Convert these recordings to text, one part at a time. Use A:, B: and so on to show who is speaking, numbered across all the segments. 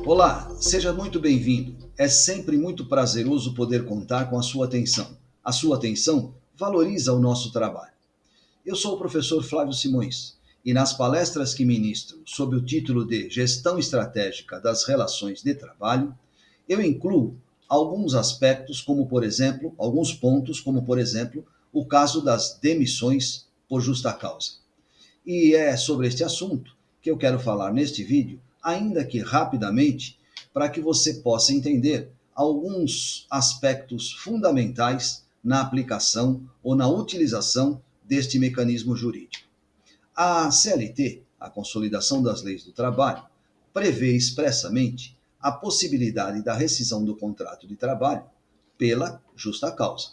A: Olá, seja muito bem-vindo. É sempre muito prazeroso poder contar com a sua atenção. A sua atenção valoriza o nosso trabalho. Eu sou o professor Flávio Simões e nas palestras que ministro sob o título de Gestão Estratégica das Relações de Trabalho, eu incluo alguns aspectos, como por exemplo, alguns pontos, como por exemplo, o caso das demissões por justa causa. E é sobre este assunto que eu quero falar neste vídeo, ainda que rapidamente, para que você possa entender alguns aspectos fundamentais na aplicação ou na utilização deste mecanismo jurídico. A CLT, a Consolidação das Leis do Trabalho, prevê expressamente a possibilidade da rescisão do contrato de trabalho pela justa causa.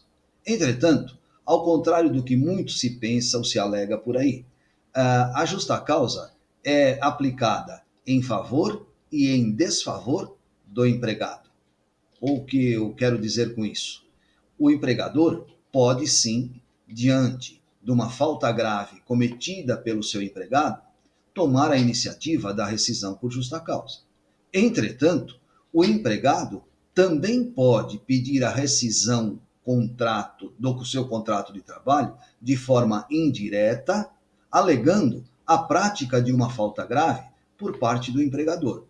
A: Entretanto, ao contrário do que muito se pensa ou se alega por aí, a justa causa é aplicada em favor e em desfavor do empregado. O que eu quero dizer com isso? O empregador pode sim, diante de uma falta grave cometida pelo seu empregado, tomar a iniciativa da rescisão por justa causa. Entretanto, o empregado também pode pedir a rescisão do seu contrato de trabalho de forma indireta, alegando a prática de uma falta grave por parte do empregador.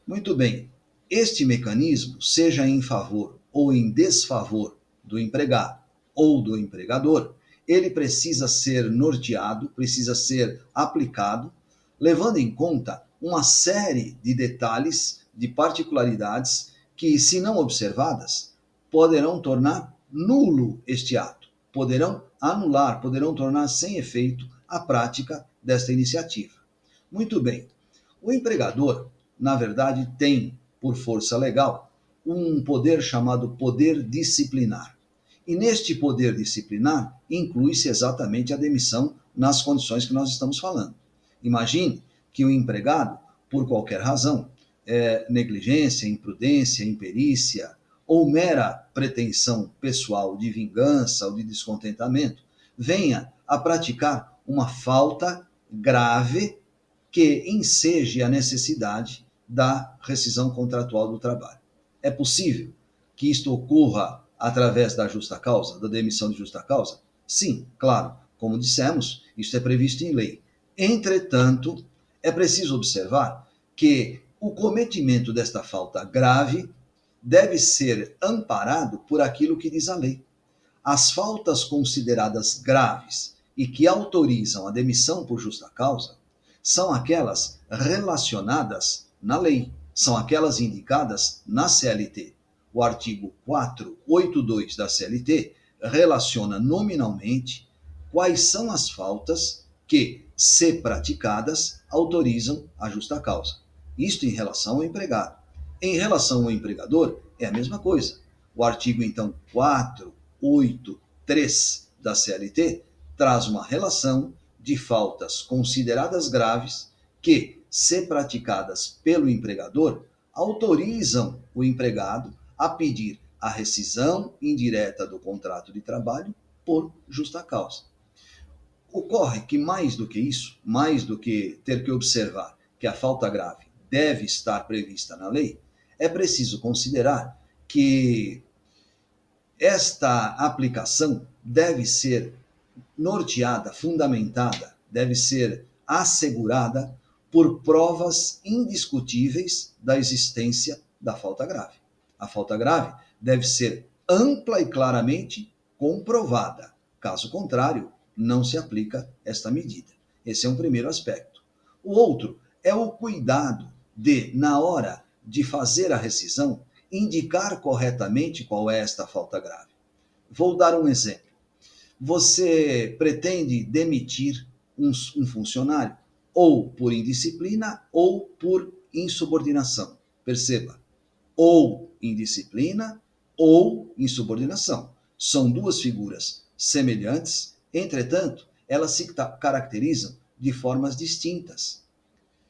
A: Muito bem, este mecanismo, seja em favor ou em desfavor do empregado ou do empregador, ele precisa ser norteado, precisa ser aplicado, levando em conta uma série de detalhes, de particularidades que, se não observadas, poderão tornar nulo este ato, poderão anular, poderão tornar sem efeito a prática desta iniciativa. Muito bem, o empregador, na verdade, tem, por força legal, um poder chamado poder disciplinar. E neste poder disciplinar inclui-se exatamente a demissão nas condições que nós estamos falando. Imagine que o empregado, por qualquer razão, negligência, imprudência, imperícia ou mera pretensão pessoal de vingança ou de descontentamento, venha a praticar uma falta grave que enseje a necessidade da rescisão contratual do trabalho. É possível que isto ocorra através da justa causa, da demissão de justa causa? Sim, claro. Como dissemos, isso é previsto em lei. Entretanto, é preciso observar que o cometimento desta falta grave deve ser amparado por aquilo que diz a lei. As faltas consideradas graves e que autorizam a demissão por justa causa são aquelas relacionadas na lei, são aquelas indicadas na CLT. O artigo 482 da CLT relaciona nominalmente quais são as faltas que, se praticadas, autorizam a justa causa. Isto em relação ao empregado. Em relação ao empregador, é a mesma coisa. O artigo, então, 483 da CLT traz uma relação de faltas consideradas graves que, se praticadas pelo empregador, autorizam o empregado a pedir a rescisão indireta do contrato de trabalho por justa causa. Ocorre que mais do que isso, mais do que ter que observar que a falta grave deve estar prevista na lei, é preciso considerar que esta aplicação deve ser norteada, fundamentada, deve ser assegurada por provas indiscutíveis da existência da falta grave. A falta grave deve ser ampla e claramente comprovada. Caso contrário, não se aplica esta medida. Esse é um primeiro aspecto. O outro é o cuidado de, na hora de fazer a rescisão, indicar corretamente qual é esta falta grave. Vou dar um exemplo. Você pretende demitir um funcionário ou por indisciplina ou por insubordinação. Perceba, ou indisciplina ou insubordinação. São duas figuras semelhantes, entretanto, elas se caracterizam de formas distintas.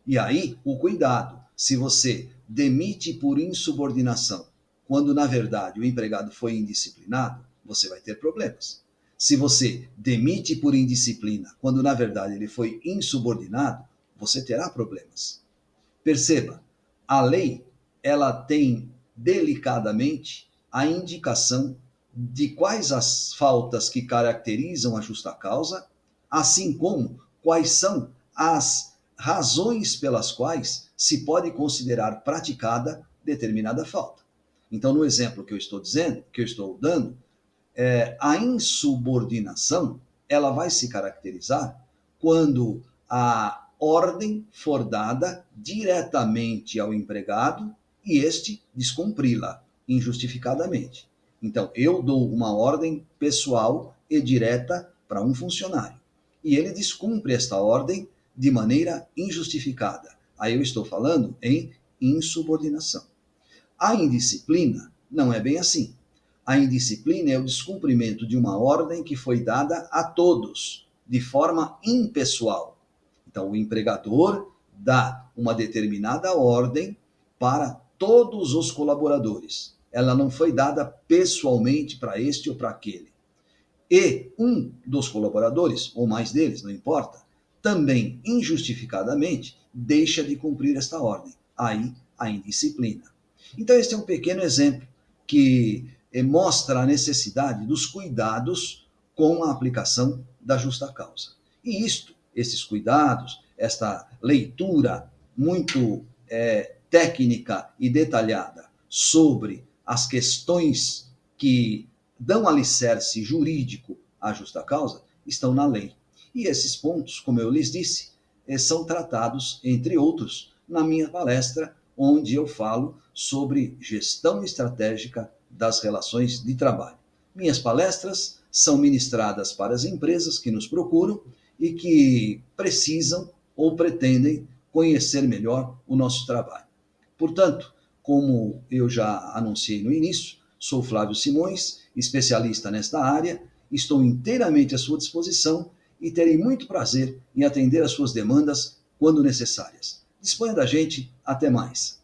A: E aí, o cuidado, se você demite por insubordinação, quando na verdade o empregado foi indisciplinado, você vai ter problemas. Se você demite por indisciplina, quando na verdade ele foi insubordinado, você terá problemas. Perceba, a lei ela tem delicadamente a indicação de quais as faltas que caracterizam a justa causa, assim como quais são as razões pelas quais se pode considerar praticada determinada falta. Então, no exemplo que eu estou dizendo, que eu estou dando, a insubordinação ela vai se caracterizar quando a ordem for dada diretamente ao empregado e este descumpri-la injustificadamente. Então, eu dou uma ordem pessoal e direta para um funcionário e ele descumpre esta ordem de maneira injustificada. Aí eu estou falando em insubordinação. A indisciplina não é bem assim. A indisciplina é o descumprimento de uma ordem que foi dada a todos, de forma impessoal. Então, o empregador dá uma determinada ordem para todos os colaboradores. Ela não foi dada pessoalmente para este ou para aquele. E um dos colaboradores, ou mais deles, não importa, também injustificadamente deixa de cumprir esta ordem. Aí a indisciplina. Então, este é um pequeno exemplo que mostra a necessidade dos cuidados com a aplicação da justa causa. E esses cuidados, esta leitura muito técnica e detalhada sobre as questões que dão alicerce jurídico à justa causa, estão na lei. E esses pontos, como eu lhes disse, são tratados, entre outros, na minha palestra, onde eu falo sobre gestão estratégica das relações de trabalho. Minhas palestras são ministradas para as empresas que nos procuram e que precisam ou pretendem conhecer melhor o nosso trabalho. Portanto, como eu já anunciei no início, sou Flávio Simões, especialista nesta área, estou inteiramente à sua disposição e terei muito prazer em atender às suas demandas quando necessárias. Disponha da gente, até mais.